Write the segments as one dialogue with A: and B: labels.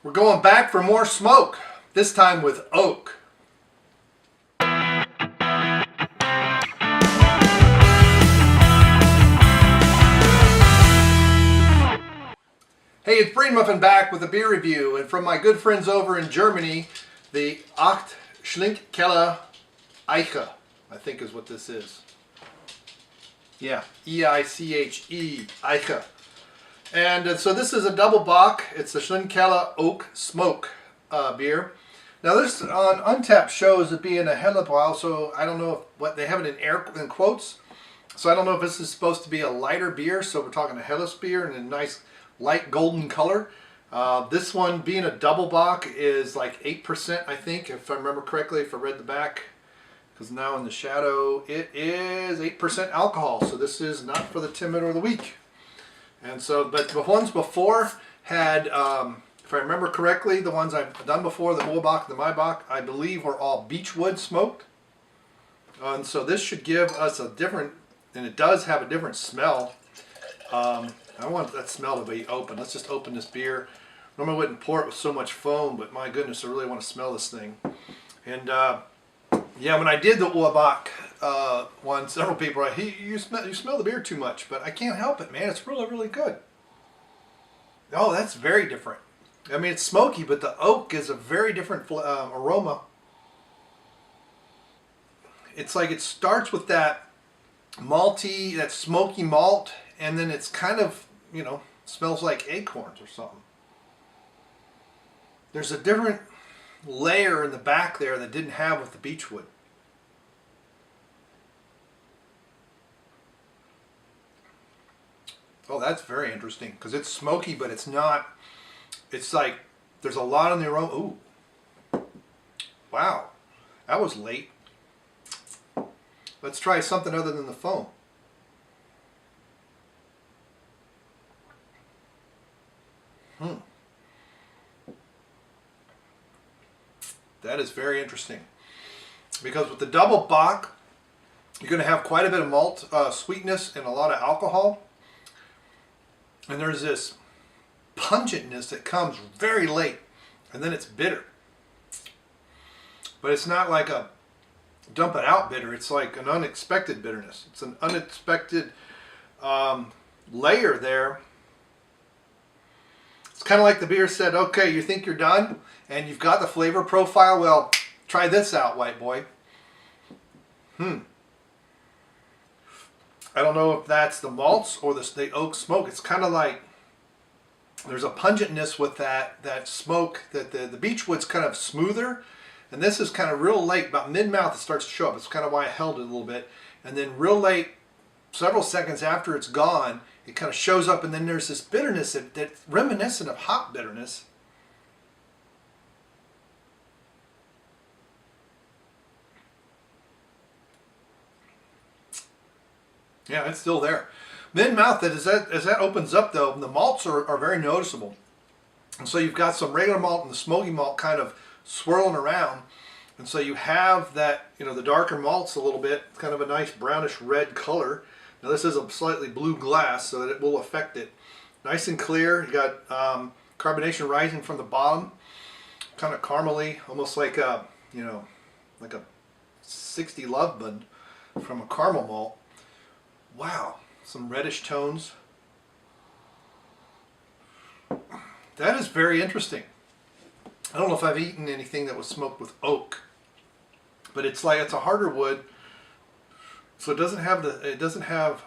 A: We're going back for more smoke, this time with oak. Hey, it's Brainmuffin back with a beer review, and from my good friends over in Germany, the Aecht Schlenkerla Eiche, I think is what this is. Yeah, E-I-C-H-E, Eiche. And so this is a double Bock. It's the Schlenkerla Oak Smoke beer. Now this on Untappd shows it being a Hellebräu, so I don't know if, what they have it in quotes. So I don't know if this is supposed to be a lighter beer, so we're talking a Helles beer in a nice light golden color. This one being a double Bock is like 8%, I think, if I remember correctly, if I read the back. Because now in the shadow it is 8% alcohol, so this is not for the timid or the weak. And so, but the ones before had, if I remember correctly, the ones I've done before, the Bock, the Maibach, I believe were all beechwood smoked. And so this should give us a different, and it does have a different smell. I want that smell to be open. Let's just open this beer. Normally I wouldn't pour it with so much foam, but my goodness, I really want to smell this thing. And yeah, when I did the Bock one, several people were like, hey, you smell the beer too much, but I can't help it, man. It's really, really good. Oh, that's very different. I mean, it's smoky, but the oak is a very different aroma. It's like it starts with that malty, that smoky malt, and then it's kind of, you know, smells like acorns or something. There's a different layer in the back there that didn't have with the beechwood. Oh, that's very interesting because it's smoky, but it's not. It's like there's a lot in the aroma. Ooh, wow, that was late. Let's try something other than the foam. That is very interesting because with the double Bock, you're going to have quite a bit of malt sweetness and a lot of alcohol. And there's this pungentness that comes very late, and then it's bitter. But it's not like a dump it out bitter. It's like an unexpected bitterness. It's an unexpected layer there. It's kind of like the beer said, okay, you think you're done and you've got the flavor profile? Well, try this out, white boy. I don't know if that's the malts or the oak smoke. It's kind of like there's a pungentness with that smoke, that the beechwood's kind of smoother, and this is kind of real late, about mid-mouth it starts to show up. It's kind of why I held it a little bit. And then real late, several seconds after it's gone, it kind of shows up, and then there's this bitterness that's reminiscent of hop bitterness. Yeah, it's still there. Mid-mouth, as that opens up though, the malts are very noticeable. And so you've got some regular malt and the smoky malt kind of swirling around. And so you have that, you know, the darker malts a little bit, kind of a nice brownish red color. Now this is a slightly blue glass, so that it will affect it. Nice and clear. You got carbonation rising from the bottom, kind of caramely, almost like a, you know, like a 60 Love Bud from a caramel malt. Wow, some reddish tones. That is very interesting. I don't know if I've eaten anything that was smoked with oak, but it's like it's a harder wood, so it doesn't have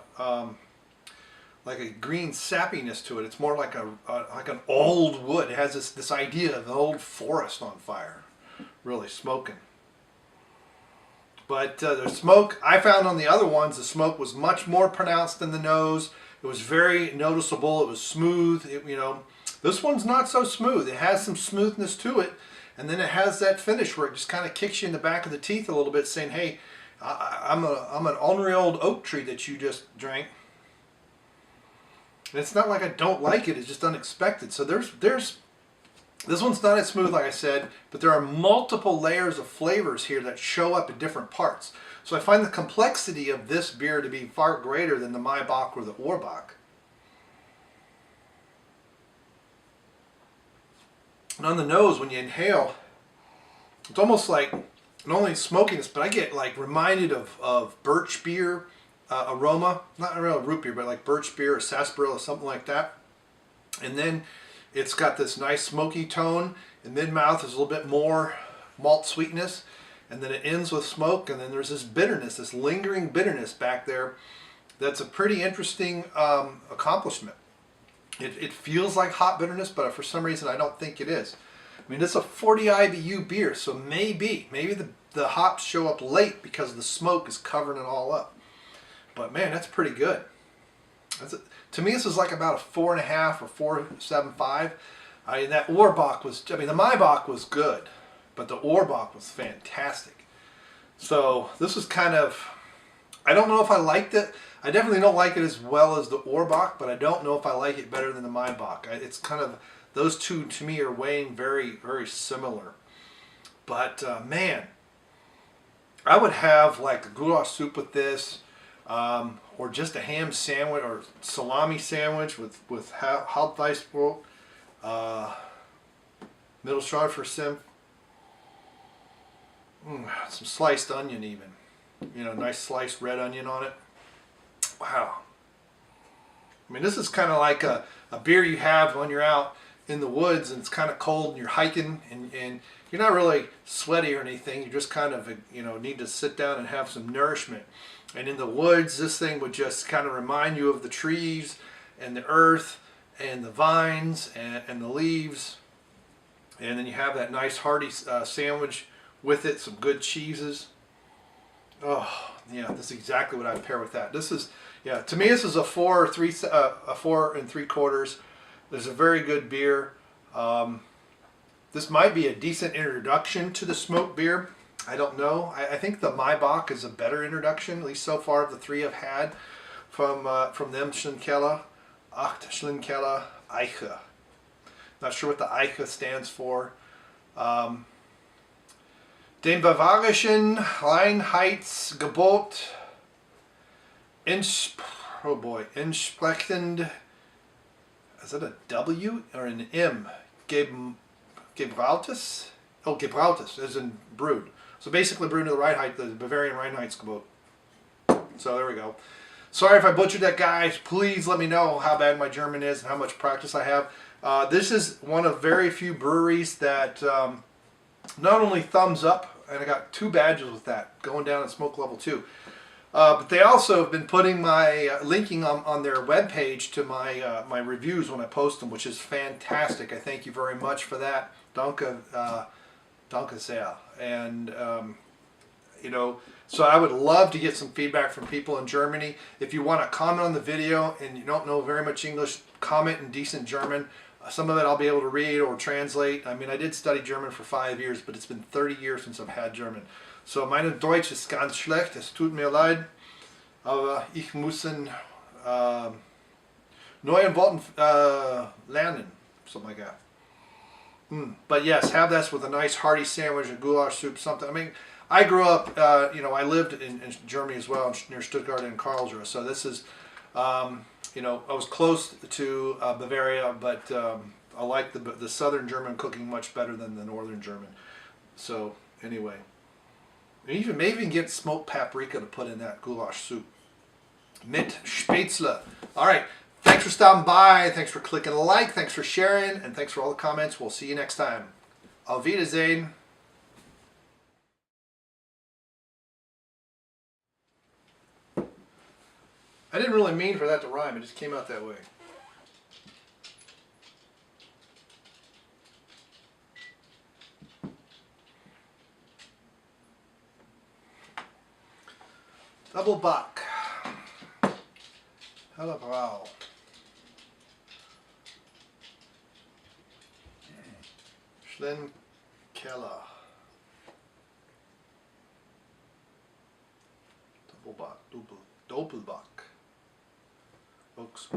A: like a green sappiness to it. It's more like like an old wood. It has this idea of an old forest on fire, really smoking. But the smoke, I found on the other ones, the smoke was much more pronounced in the nose. It was very noticeable. It was smooth. You know, this one's not so smooth. It has some smoothness to it, and then it has that finish where it just kind of kicks you in the back of the teeth a little bit, saying, "Hey, I'm an ornery old oak tree that you just drank." And it's not like I don't like it. It's just unexpected. So this one's not as smooth, like I said, but there are multiple layers of flavors here that show up in different parts. So I find the complexity of this beer to be far greater than the Maibach or the Bock. And on the nose, when you inhale, it's almost like not only smokiness, but I get like reminded of birch beer aroma. Not real root beer, but like birch beer or sarsaparilla, something like that. And then it's got this nice smoky tone. In mid-mouth, there's a little bit more malt sweetness. And then it ends with smoke, and then there's this bitterness, this lingering bitterness back there. That's a pretty interesting accomplishment. It feels like hot bitterness, but for some reason I don't think it is. I mean, it's a 40 IBU beer, so maybe the hops show up late because the smoke is covering it all up. But man, that's pretty good. To me, this is like about a 4.5 or 4.75. I mean, that Orbach was, I mean, the Maibach was good, but the Orbach was fantastic. So this is kind of, I don't know if I liked it. I definitely don't like it as well as the Orbach, but I don't know if I like it better than the Maibach. It's kind of, those two to me are weighing very, very similar. But man, I would have like a goulash soup with this, or just a ham sandwich or salami sandwich with halbweissbrot, Mittelscharf for sim. Some sliced onion even. You know, nice sliced red onion on it. Wow. I mean, this is kind of like a beer you have when you're out in the woods and it's kind of cold and you're hiking and you're not really sweaty or anything. You just kind of, you know, need to sit down and have some nourishment. And in the woods, this thing would just kind of remind you of the trees and the earth and the vines and the leaves. And then you have that nice hearty sandwich with it, some good cheeses. Oh, yeah, that's exactly what I'd pair with that. This is, yeah, to me this is a 4 3/4. This is a very good beer. This might be a decent introduction to the smoked beer. I don't know. I think the Maibach is a better introduction, at least so far of the three I've had from them. Schlenkerla, Aecht Schlenkerla Eiche. Not sure what the Eiche stands for. Den Bavarischen Reinheitsgebot entsprechend, is that a W or an M? Gebrautes? Oh, Gebrautes, as in brewed. So basically brewed to the Reinheit, the Bavarian Reinheitsgebot. So there we go. Sorry if I butchered that, guys. Please let me know how bad my German is and how much practice I have. This is one of very few breweries that not only thumbs up, and I got 2 badges with that, going down at smoke level 2. But they also have been putting my linking on their webpage to my reviews when I post them, which is fantastic. I thank you very much for that. Danke, danke sehr. And you know, so I would love to get some feedback from people in Germany. If you want to comment on the video and you don't know very much English, comment in decent German. Some of it I'll be able to read or translate. I mean, I did study German for 5 years, but it's been 30 years since I've had German. So meine Deutsch ist ganz schlecht, es tut mir leid, aber ich muss neuen Worten lernen, something like that. But yes, have this with a nice hearty sandwich, a goulash soup, something. I mean, I grew up, you know, I lived in Germany as well, near Stuttgart and Karlsruhe. So this is, you know, I was close to Bavaria, but I like the southern German cooking much better than the northern German. So anyway, maybe even get smoked paprika to put in that goulash soup. Mit Spätzle. All right. Thanks for stopping by. Thanks for clicking a like. Thanks for sharing. And thanks for all the comments. We'll see you next time. Auf Wiedersehen. I didn't really mean for that to rhyme. It just came out that way. Double Bock. Hello, Brau. Schlenkerla. Doppelbock. Doppelbock. Bock's